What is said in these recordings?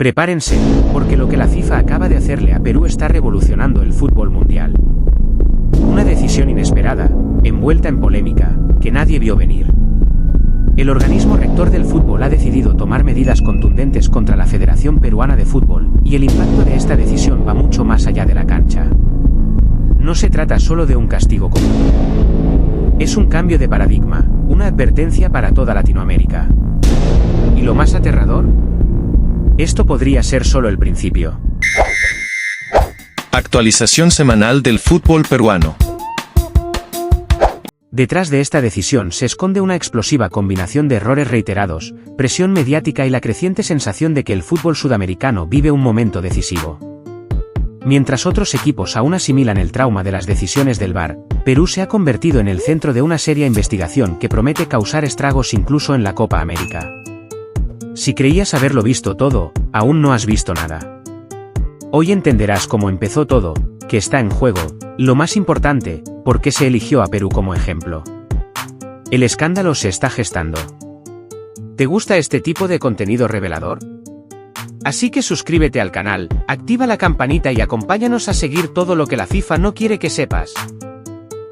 Prepárense, porque lo que la FIFA acaba de hacerle a Perú está revolucionando el fútbol mundial. Una decisión inesperada, envuelta en polémica, que nadie vio venir. El organismo rector del fútbol ha decidido tomar medidas contundentes contra la Federación Peruana de Fútbol, y el impacto de esta decisión va mucho más allá de la cancha. No se trata solo de un castigo común. Es un cambio de paradigma, una advertencia para toda Latinoamérica. ¿Y lo más aterrador? Esto podría ser solo el principio. Actualización semanal del fútbol peruano. Detrás de esta decisión se esconde una explosiva combinación de errores reiterados, presión mediática y la creciente sensación de que el fútbol sudamericano vive un momento decisivo. Mientras otros equipos aún asimilan el trauma de las decisiones del VAR, Perú se ha convertido en el centro de una seria investigación que promete causar estragos incluso en la Copa América. Si creías haberlo visto todo, aún no has visto nada. Hoy entenderás cómo empezó todo, qué está en juego, lo más importante, por qué se eligió a Perú como ejemplo. El escándalo se está gestando. ¿Te gusta este tipo de contenido revelador? Así que suscríbete al canal, activa la campanita y acompáñanos a seguir todo lo que la FIFA no quiere que sepas.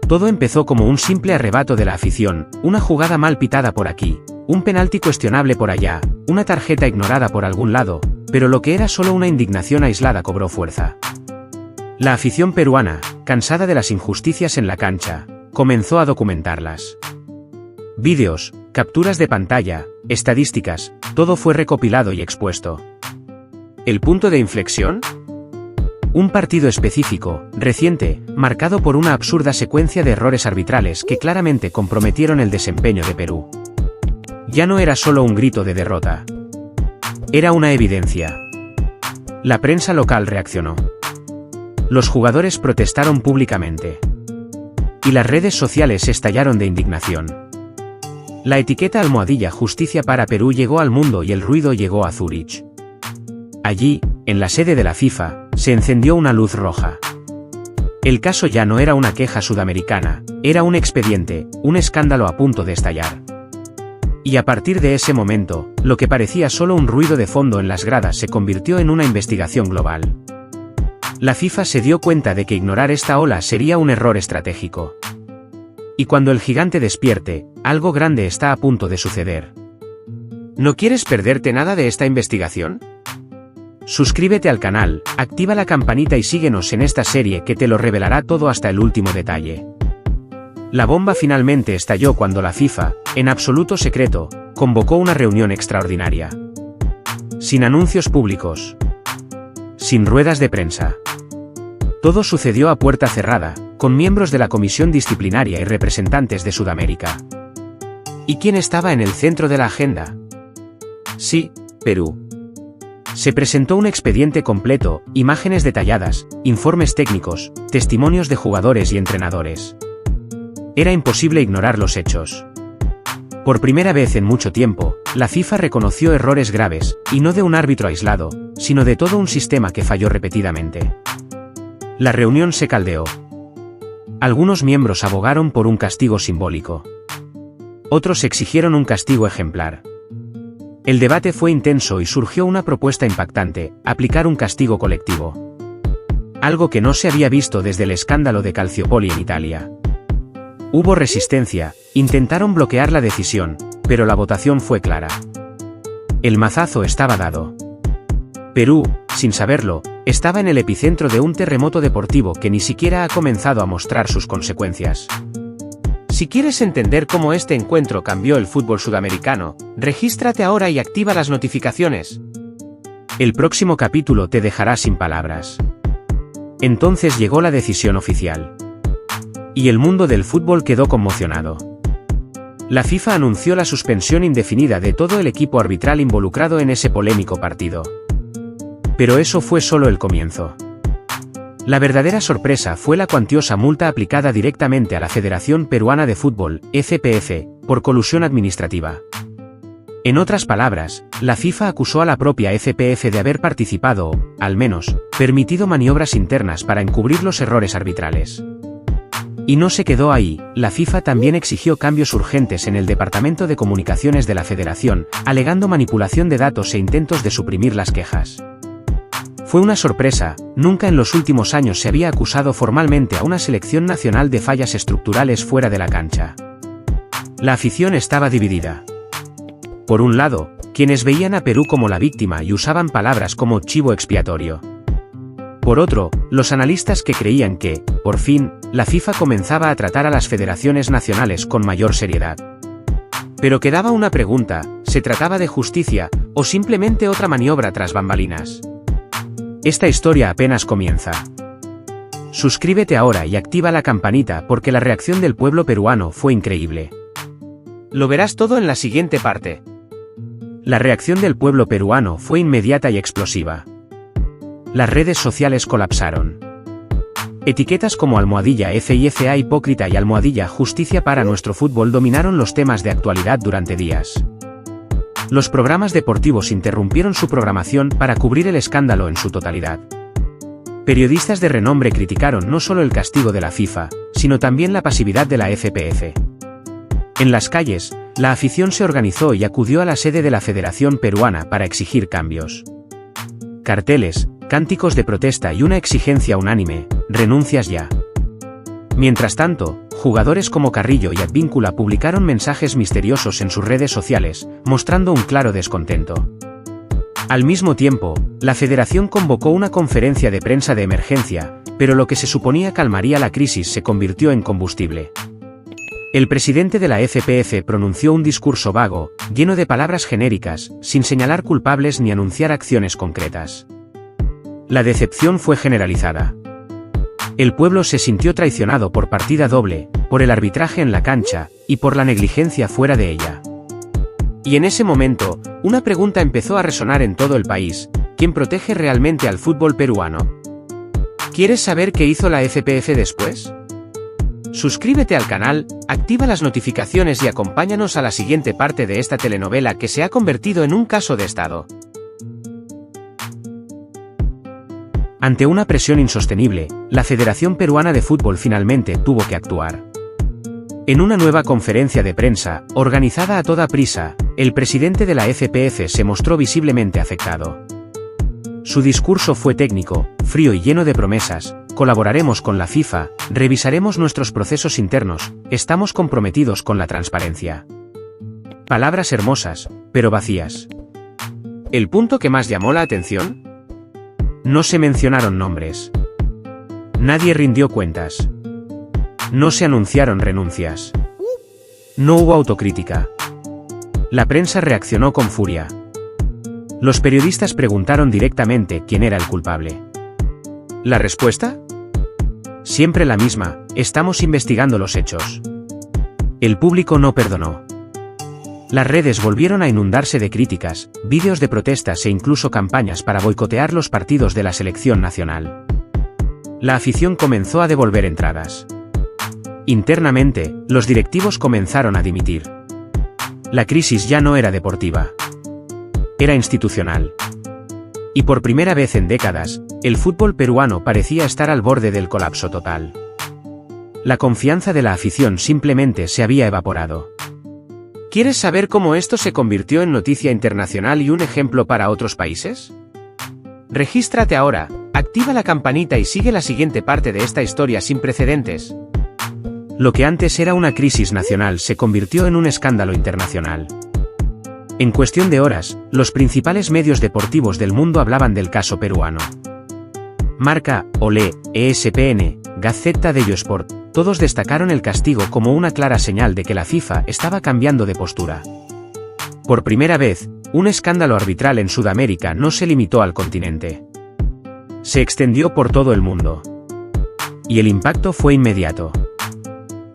Todo empezó como un simple arrebato de la afición, una jugada mal pitada por aquí, un penalti cuestionable por allá, una tarjeta ignorada por algún lado, pero lo que era solo una indignación aislada cobró fuerza. La afición peruana, cansada de las injusticias en la cancha, comenzó a documentarlas. Vídeos, capturas de pantalla, estadísticas, todo fue recopilado y expuesto. ¿El punto de inflexión? Un partido específico, reciente, marcado por una absurda secuencia de errores arbitrales que claramente comprometieron el desempeño de Perú. Ya no era solo un grito de derrota. Era una evidencia. La prensa local reaccionó. Los jugadores protestaron públicamente. Y las redes sociales estallaron de indignación. La etiqueta almohadilla Justicia para Perú llegó al mundo y el ruido llegó a Zúrich. Allí, en la sede de la FIFA, se encendió una luz roja. El caso ya no era una queja sudamericana, era un expediente, un escándalo a punto de estallar. Y a partir de ese momento, lo que parecía solo un ruido de fondo en las gradas se convirtió en una investigación global. La FIFA se dio cuenta de que ignorar esta ola sería un error estratégico. Y cuando el gigante despierte, algo grande está a punto de suceder. ¿No quieres perderte nada de esta investigación? Suscríbete al canal, activa la campanita y síguenos en esta serie que te lo revelará todo hasta el último detalle. La bomba finalmente estalló cuando la FIFA, en absoluto secreto, convocó una reunión extraordinaria. Sin anuncios públicos. Sin ruedas de prensa. Todo sucedió a puerta cerrada, con miembros de la Comisión Disciplinaria y representantes de Sudamérica. ¿Y quién estaba en el centro de la agenda? Sí, Perú. Se presentó un expediente completo, imágenes detalladas, informes técnicos, testimonios de jugadores y entrenadores. Era imposible ignorar los hechos. Por primera vez en mucho tiempo, la FIFA reconoció errores graves, y no de un árbitro aislado, sino de todo un sistema que falló repetidamente. La reunión se caldeó. Algunos miembros abogaron por un castigo simbólico. Otros exigieron un castigo ejemplar. El debate fue intenso y surgió una propuesta impactante: aplicar un castigo colectivo. Algo que no se había visto desde el escándalo de Calciopoli en Italia. Hubo resistencia, intentaron bloquear la decisión, pero la votación fue clara. El mazazo estaba dado. Perú, sin saberlo, estaba en el epicentro de un terremoto deportivo que ni siquiera ha comenzado a mostrar sus consecuencias. Si quieres entender cómo este encuentro cambió el fútbol sudamericano, regístrate ahora y activa las notificaciones. El próximo capítulo te dejará sin palabras. Entonces llegó la decisión oficial. Y el mundo del fútbol quedó conmocionado. La FIFA anunció la suspensión indefinida de todo el equipo arbitral involucrado en ese polémico partido. Pero eso fue solo el comienzo. La verdadera sorpresa fue la cuantiosa multa aplicada directamente a la Federación Peruana de Fútbol, FPF, por colusión administrativa. En otras palabras, la FIFA acusó a la propia FPF de haber participado o, al menos, permitido maniobras internas para encubrir los errores arbitrales. Y no se quedó ahí, la FIFA también exigió cambios urgentes en el Departamento de Comunicaciones de la Federación, alegando manipulación de datos e intentos de suprimir las quejas. Fue una sorpresa, nunca en los últimos años se había acusado formalmente a una selección nacional de fallas estructurales fuera de la cancha. La afición estaba dividida. Por un lado, quienes veían a Perú como la víctima y usaban palabras como chivo expiatorio. Por otro, los analistas que creían que, por fin, la FIFA comenzaba a tratar a las federaciones nacionales con mayor seriedad. Pero quedaba una pregunta: ¿se trataba de justicia, o simplemente otra maniobra tras bambalinas? Esta historia apenas comienza. Suscríbete ahora y activa la campanita porque la reacción del pueblo peruano fue increíble. Lo verás todo en la siguiente parte. La reacción del pueblo peruano fue inmediata y explosiva. Las redes sociales colapsaron. Etiquetas como #FIFA hipócrita y #justicia para nuestro fútbol dominaron los temas de actualidad durante días. Los programas deportivos interrumpieron su programación para cubrir el escándalo en su totalidad. Periodistas de renombre criticaron no solo el castigo de la FIFA, sino también la pasividad de la FPF. En las calles, la afición se organizó y acudió a la sede de la Federación Peruana para exigir cambios. Carteles, cánticos de protesta y una exigencia unánime: renuncias ya. Mientras tanto, jugadores como Carrillo y Advíncula publicaron mensajes misteriosos en sus redes sociales, mostrando un claro descontento. Al mismo tiempo, la federación convocó una conferencia de prensa de emergencia, pero lo que se suponía calmaría la crisis se convirtió en combustible. El presidente de la FPF pronunció un discurso vago, lleno de palabras genéricas, sin señalar culpables ni anunciar acciones concretas. La decepción fue generalizada. El pueblo se sintió traicionado por partida doble, por el arbitraje en la cancha, y por la negligencia fuera de ella. Y en ese momento, una pregunta empezó a resonar en todo el país: ¿quién protege realmente al fútbol peruano? ¿Quieres saber qué hizo la FPF después? Suscríbete al canal, activa las notificaciones y acompáñanos a la siguiente parte de esta telenovela que se ha convertido en un caso de Estado. Ante una presión insostenible, la Federación Peruana de Fútbol finalmente tuvo que actuar. En una nueva conferencia de prensa, organizada a toda prisa, el presidente de la FPF se mostró visiblemente afectado. Su discurso fue técnico, frío y lleno de promesas: colaboraremos con la FIFA, revisaremos nuestros procesos internos, estamos comprometidos con la transparencia. Palabras hermosas, pero vacías. ¿El punto que más llamó la atención? No se mencionaron nombres. Nadie rindió cuentas. No se anunciaron renuncias. No hubo autocrítica. La prensa reaccionó con furia. Los periodistas preguntaron directamente quién era el culpable. ¿La respuesta? Siempre la misma: estamos investigando los hechos. El público no perdonó. Las redes volvieron a inundarse de críticas, vídeos de protestas e incluso campañas para boicotear los partidos de la selección nacional. La afición comenzó a devolver entradas. Internamente, los directivos comenzaron a dimitir. La crisis ya no era deportiva. Era institucional. Y por primera vez en décadas, el fútbol peruano parecía estar al borde del colapso total. La confianza de la afición simplemente se había evaporado. ¿Quieres saber cómo esto se convirtió en noticia internacional y un ejemplo para otros países? Regístrate ahora, activa la campanita y sigue la siguiente parte de esta historia sin precedentes. Lo que antes era una crisis nacional se convirtió en un escándalo internacional. En cuestión de horas, los principales medios deportivos del mundo hablaban del caso peruano. Marca, Olé, ESPN, Gaceta dello Sport, todos destacaron el castigo como una clara señal de que la FIFA estaba cambiando de postura. Por primera vez, un escándalo arbitral en Sudamérica no se limitó al continente. Se extendió por todo el mundo. Y el impacto fue inmediato.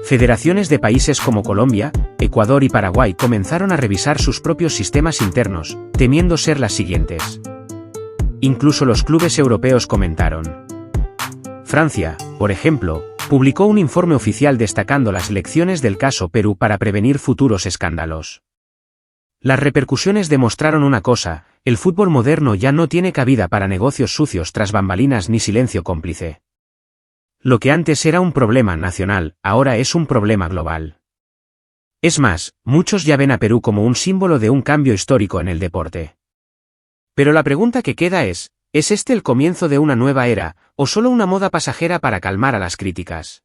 Federaciones de países como Colombia, Ecuador y Paraguay comenzaron a revisar sus propios sistemas internos, temiendo ser las siguientes. Incluso los clubes europeos comentaron. Francia, por ejemplo, publicó un informe oficial destacando las lecciones del caso Perú para prevenir futuros escándalos. Las repercusiones demostraron una cosa: el fútbol moderno ya no tiene cabida para negocios sucios tras bambalinas ni silencio cómplice. Lo que antes era un problema nacional, ahora es un problema global. Es más, muchos ya ven a Perú como un símbolo de un cambio histórico en el deporte. Pero la pregunta que queda ¿es este el comienzo de una nueva era, o solo una moda pasajera para calmar a las críticas?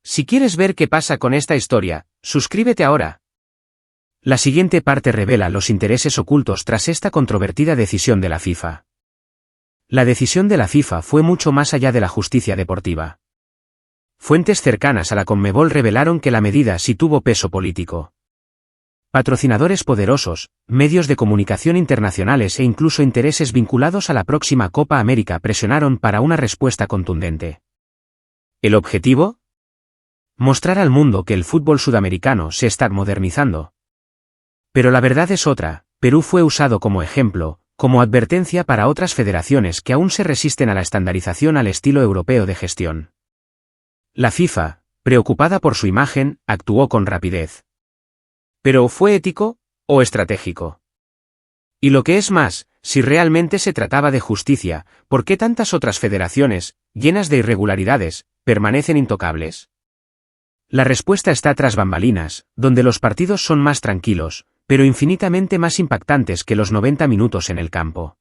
Si quieres ver qué pasa con esta historia, suscríbete ahora. La siguiente parte revela los intereses ocultos tras esta controvertida decisión de la FIFA. La decisión de la FIFA fue mucho más allá de la justicia deportiva. Fuentes cercanas a la Conmebol revelaron que la medida sí tuvo peso político. Patrocinadores poderosos, medios de comunicación internacionales e incluso intereses vinculados a la próxima Copa América presionaron para una respuesta contundente. ¿El objetivo? Mostrar al mundo que el fútbol sudamericano se está modernizando. Pero la verdad es otra, Perú fue usado como ejemplo, como advertencia para otras federaciones que aún se resisten a la estandarización al estilo europeo de gestión. La FIFA, preocupada por su imagen, actuó con rapidez. ¿Pero fue ético o estratégico? Y lo que es más, si realmente se trataba de justicia, ¿por qué tantas otras federaciones, llenas de irregularidades, permanecen intocables? La respuesta está tras bambalinas, donde los partidos son más tranquilos, pero infinitamente más impactantes que los 90 minutos en el campo.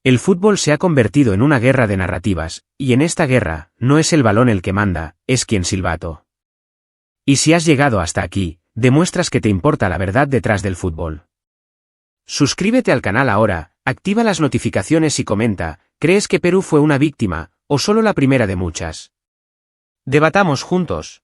El fútbol se ha convertido en una guerra de narrativas, y en esta guerra, no es el balón el que manda, es quien silbato. Y si has llegado hasta aquí, demuestras que te importa la verdad detrás del fútbol. Suscríbete al canal ahora, activa las notificaciones y comenta, ¿crees que Perú fue una víctima, o solo la primera de muchas? Debatamos juntos.